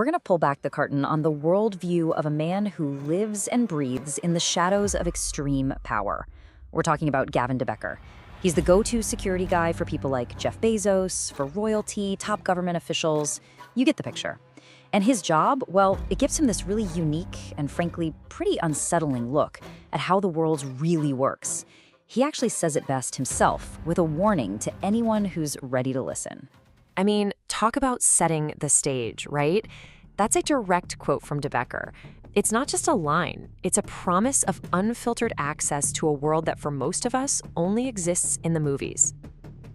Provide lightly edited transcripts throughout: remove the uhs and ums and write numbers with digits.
We're going to pull back the curtain on the worldview of a man who lives and breathes in the shadows of extreme power. We're talking about Gavin de Becker. He's the go-to security guy for people like Jeff Bezos, for royalty, top government officials. You get the picture. And his job, well, it gives him this really unique and frankly pretty unsettling look at how the world really works. He actually says it best himself, with a warning to anyone who's ready to listen. I mean, talk about setting the stage, right? That's a direct quote from de Becker. It's not just a line, it's a promise of unfiltered access to a world that for most of us only exists in the movies.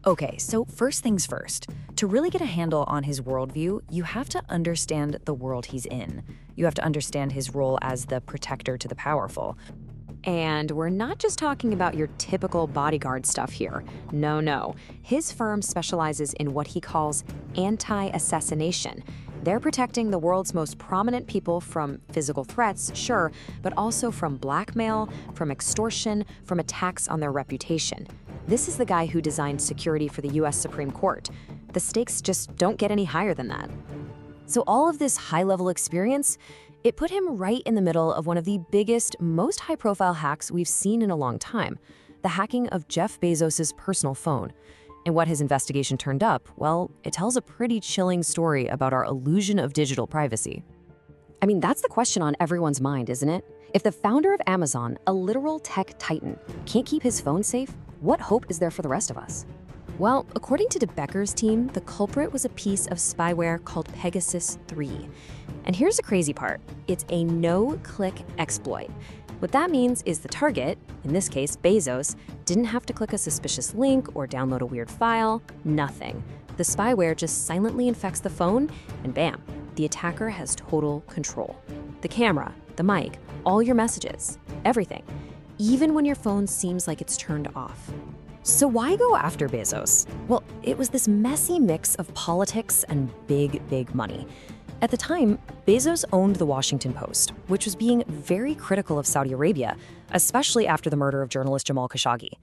Okay, so first things first. To really get a handle on his worldview, you have to understand the world he's in. You have to understand his role as the protector to the powerful. And we're not just talking about your typical bodyguard stuff here. No. His firm specializes in what he calls anti-assassination. They're protecting the world's most prominent people from physical threats, sure, but also from blackmail, from extortion, from attacks on their reputation. This is the guy who designed security for the US Supreme Court. The stakes just don't get any higher than that. So all of this high-level experience, it put him right in the middle of one of the biggest, most high-profile hacks we've seen in a long time, the hacking of Jeff Bezos's personal phone. And what his investigation turned up, well, it tells a pretty chilling story about our illusion of digital privacy. I mean, that's the question on everyone's mind, isn't it? If the founder of Amazon, a literal tech titan, can't keep his phone safe, what hope is there for the rest of us? Well, according to de Becker's team, the culprit was a piece of spyware called Pegasus 3. And here's the crazy part. It's a no-click exploit. What that means is the target, in this case Bezos, didn't have to click a suspicious link or download a weird file, nothing. The spyware just silently infects the phone, and bam, the attacker has total control. The camera, the mic, all your messages, everything, even when your phone seems like it's turned off. So why go after Bezos? Well, it was this messy mix of politics and big money. At the time, Bezos owned the Washington Post, which was being very critical of Saudi Arabia, especially after the murder of journalist Jamal Khashoggi.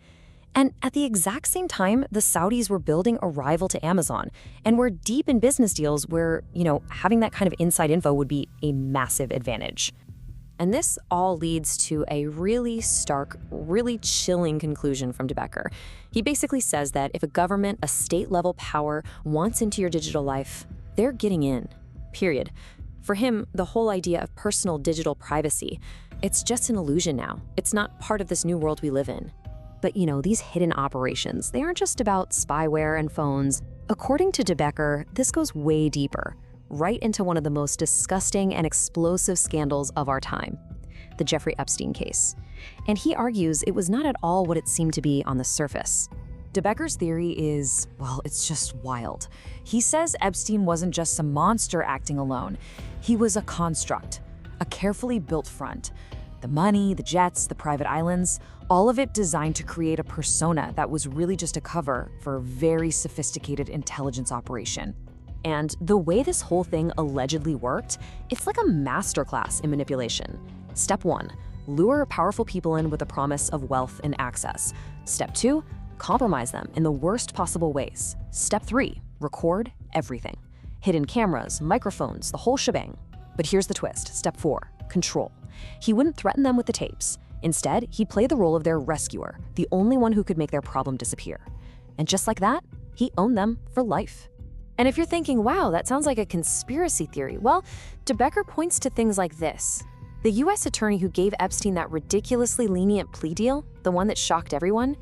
And at the exact same time, the Saudis were building a rival to Amazon and were deep in business deals where, having that kind of inside info would be a massive advantage. And this all leads to a really stark, really chilling conclusion from de Becker. He basically says that if a government, a state-level power, wants into your digital life, they're getting in. Period. For him, the whole idea of personal digital privacy, it's just an illusion now. It's not part of this new world we live in. But these hidden operations, they aren't just about spyware and phones. According to de Becker, this goes way deeper, right into one of the most disgusting and explosive scandals of our time, the Jeffrey Epstein case. And he argues it was not at all what it seemed to be on the surface. De Becker's theory is, well, it's just wild. He says Epstein wasn't just some monster acting alone. He was a construct, a carefully built front. The money, the jets, the private islands, all of it designed to create a persona that was really just a cover for a very sophisticated intelligence operation. And the way this whole thing allegedly worked, it's like a masterclass in manipulation. Step 1, lure powerful people in with a promise of wealth and access. Step 2, compromise them in the worst possible ways. Step 3, record everything. Hidden cameras, microphones, the whole shebang. But here's the twist. Step 4, control. He wouldn't threaten them with the tapes. Instead, he'd play the role of their rescuer, the only one who could make their problem disappear. And just like that, he owned them for life. And if you're thinking, wow, that sounds like a conspiracy theory, well, de Becker points to things like this. The US attorney who gave Epstein that ridiculously lenient plea deal, the one that shocked everyone,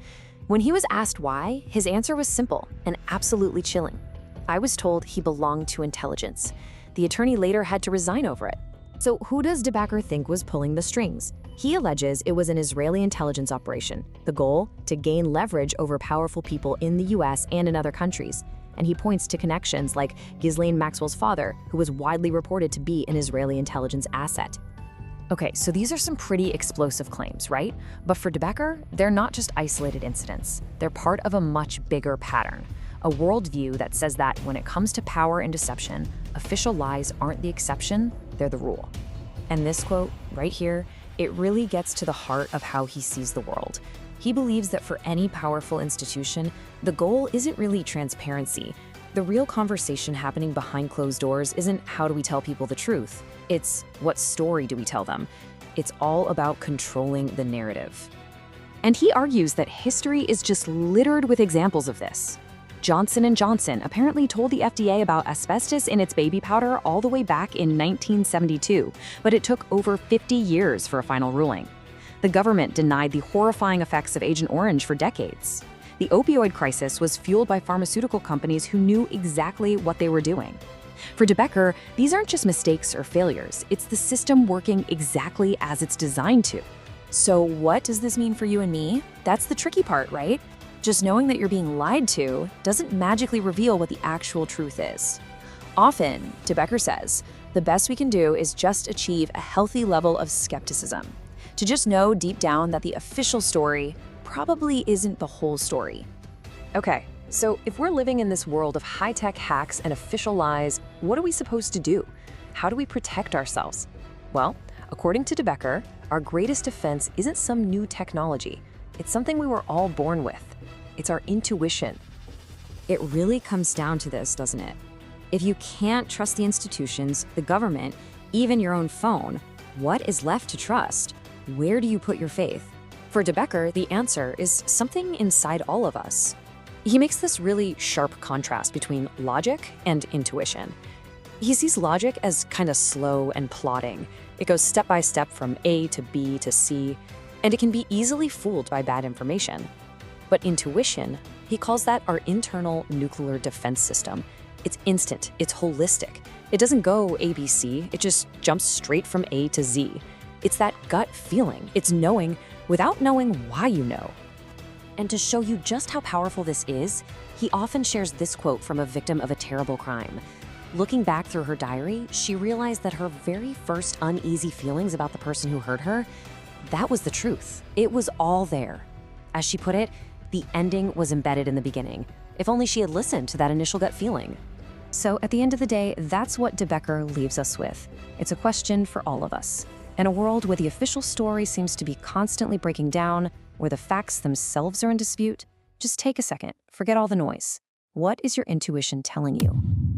when he was asked why, his answer was simple and absolutely chilling. I was told he belonged to intelligence. The attorney later had to resign over it. So who does de Becker think was pulling the strings? He alleges it was an Israeli intelligence operation. The goal? To gain leverage over powerful people in the US and in other countries. And he points to connections like Ghislaine Maxwell's father, who was widely reported to be an Israeli intelligence asset. Okay, so these are some pretty explosive claims, right? But for de Becker, they're not just isolated incidents. They're part of a much bigger pattern, a worldview that says that when it comes to power and deception, official lies aren't the exception, they're the rule. And this quote, right here, it really gets to the heart of how he sees the world. He believes that for any powerful institution, the goal isn't really transparency. The real conversation happening behind closed doors isn't how do we tell people the truth, it's what story do we tell them. It's all about controlling the narrative. And he argues that history is just littered with examples of this. Johnson & Johnson apparently told the FDA about asbestos in its baby powder all the way back in 1972, but it took over 50 years for a final ruling. The government denied the horrifying effects of Agent Orange for decades. The opioid crisis was fueled by pharmaceutical companies who knew exactly what they were doing. For De Becker, these aren't just mistakes or failures, it's the system working exactly as it's designed to. So what does this mean for you and me? That's the tricky part, right? Just knowing that you're being lied to doesn't magically reveal what the actual truth is. Often, De Becker says, the best we can do is just achieve a healthy level of skepticism. To just know deep down that the official story probably isn't the whole story. Okay, so if we're living in this world of high-tech hacks and official lies, what are we supposed to do? How do we protect ourselves? Well, according to De Becker, our greatest defense isn't some new technology. It's something we were all born with. It's our intuition. It really comes down to this, doesn't it? If you can't trust the institutions, the government, even your own phone, what is left to trust? Where do you put your faith? For De Becker, the answer is something inside all of us. He makes this really sharp contrast between logic and intuition. He sees logic as kind of slow and plodding. It goes step by step from A to B to C, and it can be easily fooled by bad information. But intuition, he calls that our internal nuclear defense system. It's instant, it's holistic. It doesn't go ABC, it just jumps straight from A to Z. It's that gut feeling, it's knowing without knowing why you know. And to show you just how powerful this is, he often shares this quote from a victim of a terrible crime. Looking back through her diary, she realized that her very first uneasy feelings about the person who hurt her, that was the truth. It was all there. As she put it, the ending was embedded in the beginning. If only she had listened to that initial gut feeling. So at the end of the day, that's what De Becker leaves us with. It's a question for all of us. In a world where the official story seems to be constantly breaking down, where the facts themselves are in dispute, just take a second, forget all the noise. What is your intuition telling you?